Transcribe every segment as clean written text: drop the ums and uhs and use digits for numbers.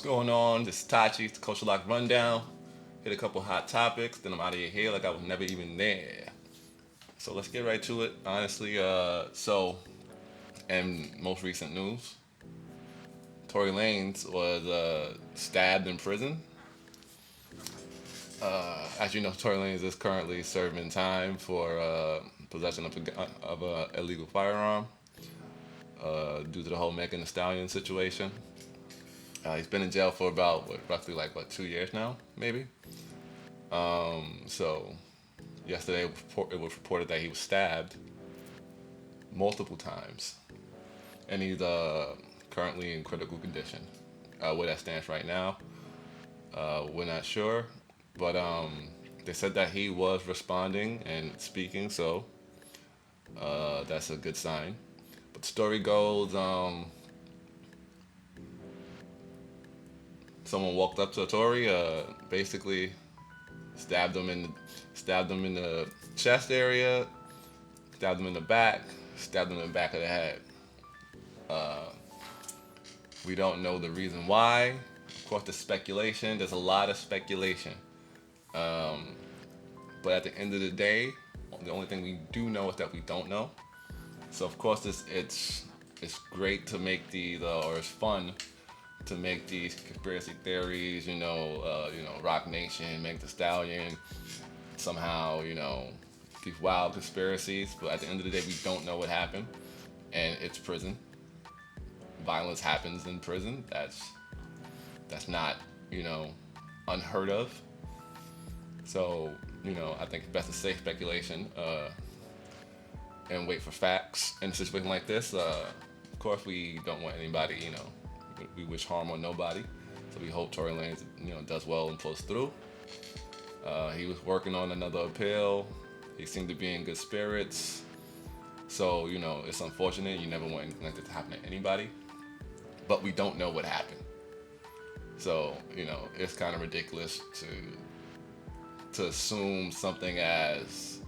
going on? This is Tachi, it's the Culture Lock Rundown. Hit a couple hot topics, then I'm out of your hair like I was never even there. So let's get right to it. Honestly, in most recent news, Tory Lanez was stabbed in prison. As you know, Tory Lanez is currently serving time for possession of a illegal firearm due to the whole Megan Thee Stallion situation. He's been in jail for about roughly 2 years now, maybe. So yesterday it was reported that he was stabbed multiple times, and he's currently in critical condition. Where that stands right now, we're not sure, but they said that he was responding and speaking, so that's a good sign. But the story goes, someone walked up to Tory, basically stabbed him in the chest area, stabbed him in the back, stabbed him in the back of the head. We don't know the reason why. Of course, there's speculation. There's a lot of speculation. But at the end of the day, the only thing we do know is that we don't know. So of course, it's great to make or it's fun to make these conspiracy theories. Rock Nation, Meg the Stallion, somehow, these wild conspiracies. But at the end of the day, we don't know what happened, and it's prison. Violence happens in prison. That's not, unheard of. So, I think it's best to say speculation and wait for facts in a situation like this. Of course, we don't want anybody, we wish harm on nobody. So we hope Tory Lanez, does well and pulls through. He was working on another appeal. He seemed to be in good spirits. So, it's unfortunate. You never want anything like this to happen to anybody. But we don't know what happened. So, it's kind of ridiculous to assume something as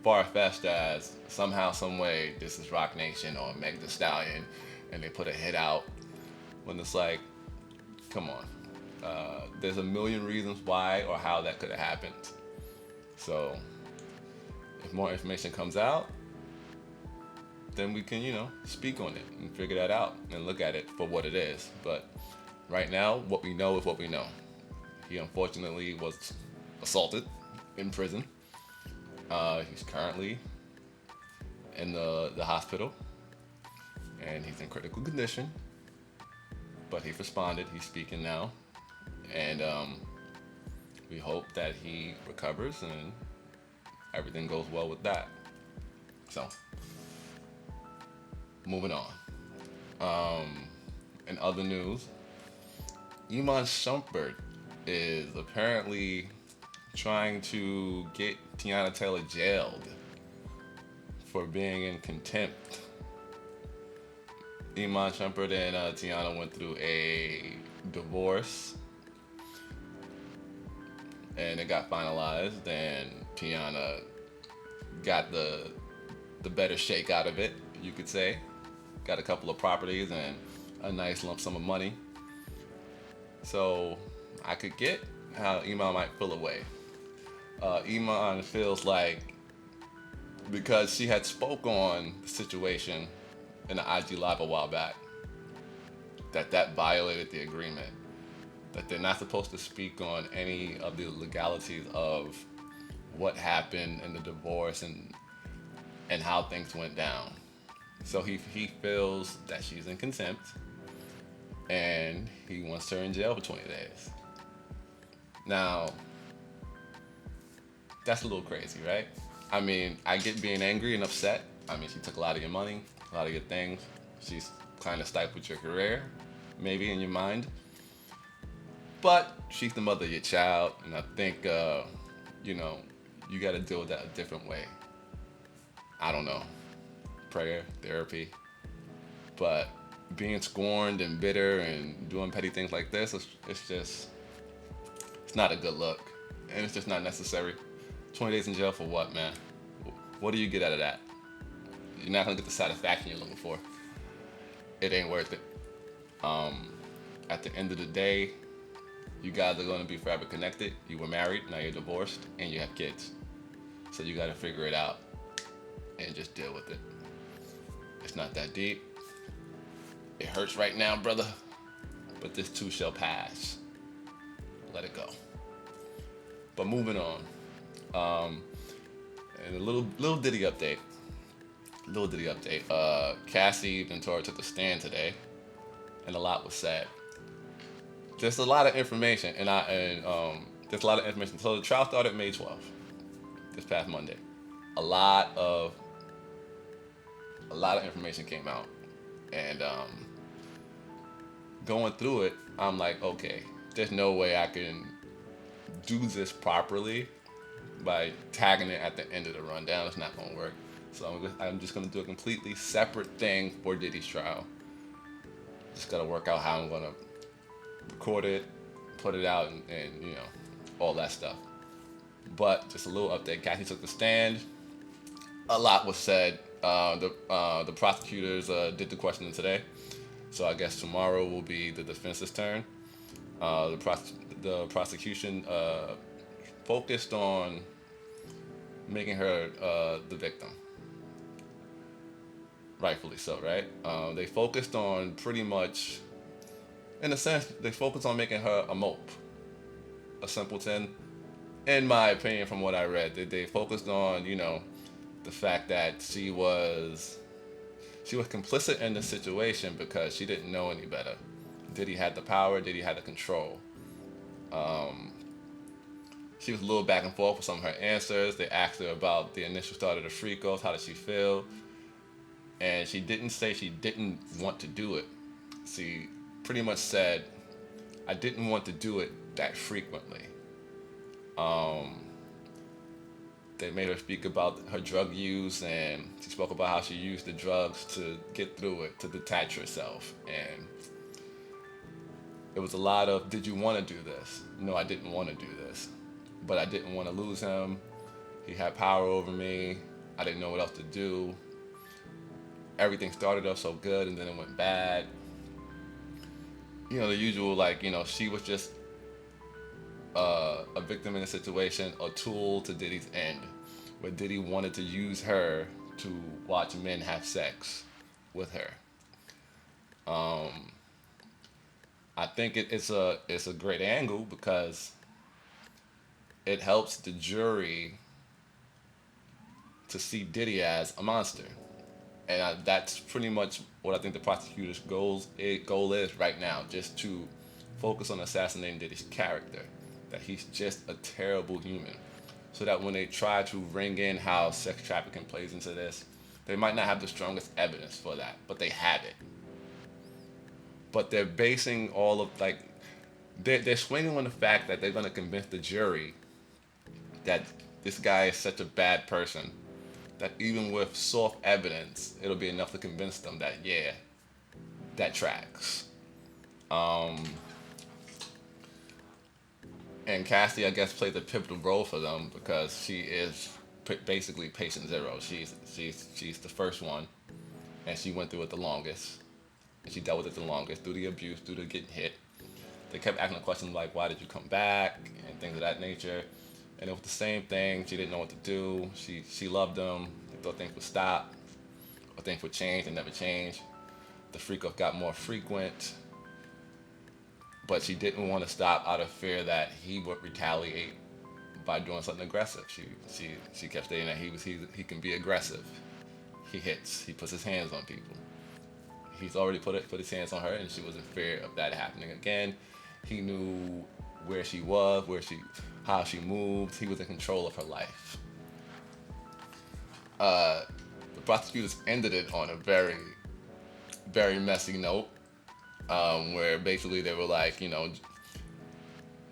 far-fetched as somehow, some way, this is Rock Nation or Meg the Stallion, and they put a hit out when it's like, come on. There's a million reasons why or how that could have happened. So, if more information comes out, then we can, speak on it and figure that out and look at it for what it is. But right now, what we know is what we know. He unfortunately was assaulted in prison. He's currently in the hospital, and he's in critical condition. But he responded. He's speaking now, and we hope that he recovers and everything goes well with that. So, moving on. In other news, Iman Shumpert is apparently trying to get Teyana Taylor jailed for being in contempt. Iman Shumpert and Teyana went through a divorce, and it got finalized, and Teyana got the better shake out of it, you could say. Got a couple of properties and a nice lump sum of money. So I could get how Iman might feel away. Iman feels like because she had spoke on the situation in the IG Live a while back, that violated the agreement. That they're not supposed to speak on any of the legalities of what happened in the divorce and how things went down. So he feels that she's in contempt, and he wants her in jail for 20 days. Now, that's a little crazy, right? I mean, I get being angry and upset. I mean, she took a lot of your money, a lot of your things. She's kind of stifled your career, maybe in your mind. But she's the mother of your child, and I think, you got to deal with that a different way. I don't know. Prayer, therapy. But being scorned and bitter and doing petty things like this, it's not a good look. And it's just not necessary. 20 days in jail for what, man? What do you get out of that? You're not going to get the satisfaction you're looking for. It ain't worth it. At the end of the day, you guys are going to be forever connected. You were married, now you're divorced, and you have kids. So you got to figure it out and just deal with it. It's not that deep. It hurts right now, brother, but this too shall pass. Let it go. But moving on. And a little Diddy update. Cassie and Tory took the stand today, and a lot was said. There's a lot of information, and there's a lot of information. So the trial started May 12th, this past Monday. A lot of information came out, and going through it, I'm like, okay, there's no way I can do this properly by tagging it at the end of the rundown. It's not gonna work. So I'm just gonna do a completely separate thing for Diddy's trial. Just gotta work out how I'm gonna record it, put it out, and you know, all that stuff. But just a little update. Cassie took the stand. A lot was said. The prosecutors did the questioning today, so I guess tomorrow will be the defense's turn. The prosecution focused on making her the victim. Rightfully so, right? They focused on pretty much, in a sense, they focused on making her a mope, a simpleton. In my opinion, from what I read, they focused on, you know, the fact that she was complicit in the situation because she didn't know any better. Diddy had the power, Diddy had the control. She was a little back and forth with some of her answers. They asked her about the initial start of the freak-offs, how did she feel? And she didn't say she didn't want to do it. She pretty much said, I didn't want to do it that frequently. They made her speak about her drug use, and she spoke about how she used the drugs to get through it, to detach herself. And it was a lot of, did you want to do this? No, I didn't want to do this. But I didn't want to lose him. He had power over me. I didn't know what else to do. Everything started off so good, and then it went bad. You know, the usual, like, you know, she was just a victim in a situation, a tool to Diddy's end, where Diddy wanted to use her to watch men have sex with her. I think it's a great angle because it helps the jury to see Diddy as a monster. And that's pretty much what I think the prosecutor's goal is right now, just to focus on assassinating Diddy's character, that he's just a terrible human. So that when they try to ring in how sex trafficking plays into this, they might not have the strongest evidence for that, but they have it. But they're basing all of, like, they're swinging on the fact that they're going to convince the jury that this guy is such a bad person that even with soft evidence, it'll be enough to convince them that, yeah, that tracks. And Cassie, I guess, plays a pivotal role for them because she is basically patient zero. She's the first one, and she went through it the longest, and she dealt with it the longest, through the abuse, through the getting hit. They kept asking questions like, why did you come back, and things of that nature. And it was the same thing. She didn't know what to do. She loved them. They thought things would stop, or things would change. They never changed. The freak-off got more frequent, but she didn't want to stop out of fear that he would retaliate by doing something aggressive. She kept stating that he can be aggressive. He hits. He puts his hands on people. He's already put his hands on her, and she was in fear of that happening again. He knew where she was, how she moved. He was in control of her life. The prosecutors ended it on a very, very messy note, where basically they were like, you know,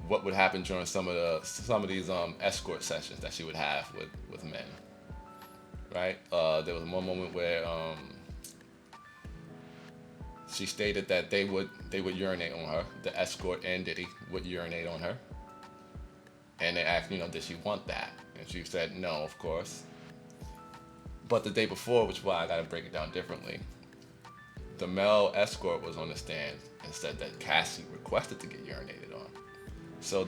what would happen during some of these escort sessions that she would have with men, right? There was one moment where she stated that they would urinate on her. The escort and Diddy would urinate on her. And they asked, you know, did she want that? And she said, no, of course. But the day before, which is why I gotta break it down differently, the male escort was on the stand and and said that Cassie requested to get urinated on. So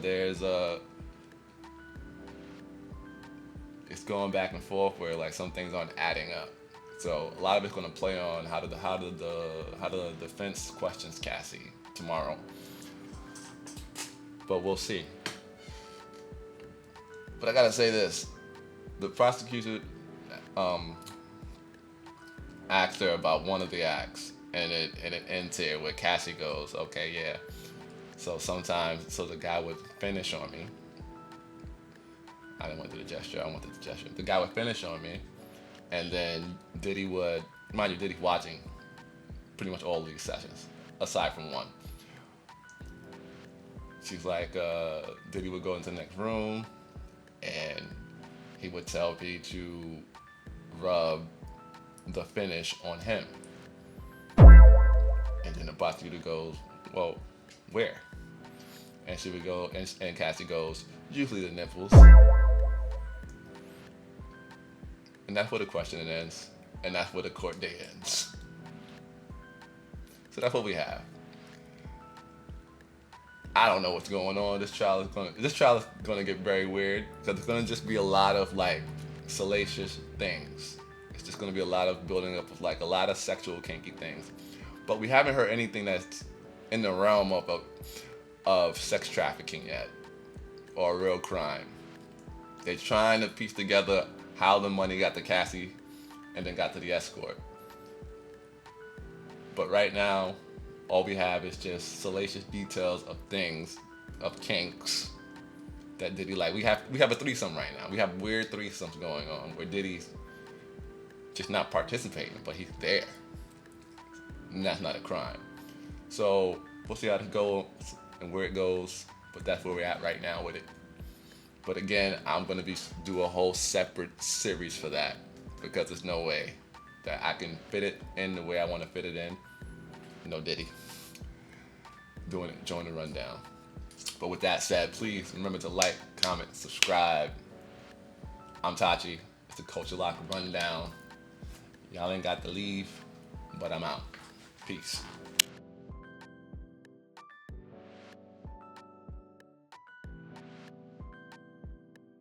it's going back and forth where like some things aren't adding up. So a lot of it's going to play on how the defense questions Cassie tomorrow. But we'll see. But I gotta say this: the prosecutor asked her about one of the acts, and it ends here where Cassie goes, "Okay, yeah." So the guy would finish on me. I didn't want to do the gesture. I wanted the gesture. The guy would finish on me, and then Diddy would, mind you, Diddy watching pretty much all these sessions, aside from one. She's like, Diddy would go into the next room, and he would tell P to rub the finish on him. And then the prosecutor goes, "Well, where?" And she would go, and Cassie goes, "Usually the nipples." And that's where the question ends, and that's where the court day ends. So that's what we have. I don't know what's going on. This trial is gonna get very weird because it's gonna just be a lot of like salacious things. It's just gonna be a lot of building up of like a lot of sexual kinky things, but we haven't heard anything that's in the realm of sex trafficking yet or real crime. They're trying to piece together how the money got to Cassie and then got to the escort. But right now, all we have is just salacious details of things, of kinks that Diddy like. We have a threesome right now. We have weird threesomes going on where Diddy's just not participating, but he's there. And that's not a crime. So we'll see how it goes and where it goes, but that's where we're at right now with it. But again, I'm gonna do a whole separate series for that because there's no way that I can fit it in the way I want to fit it in. No Diddy doing it, join the rundown. But with that said, please remember to like, comment, subscribe. I'm Tachi. It's the Culture Lock Rundown. Y'all ain't got to leave, but I'm out. Peace.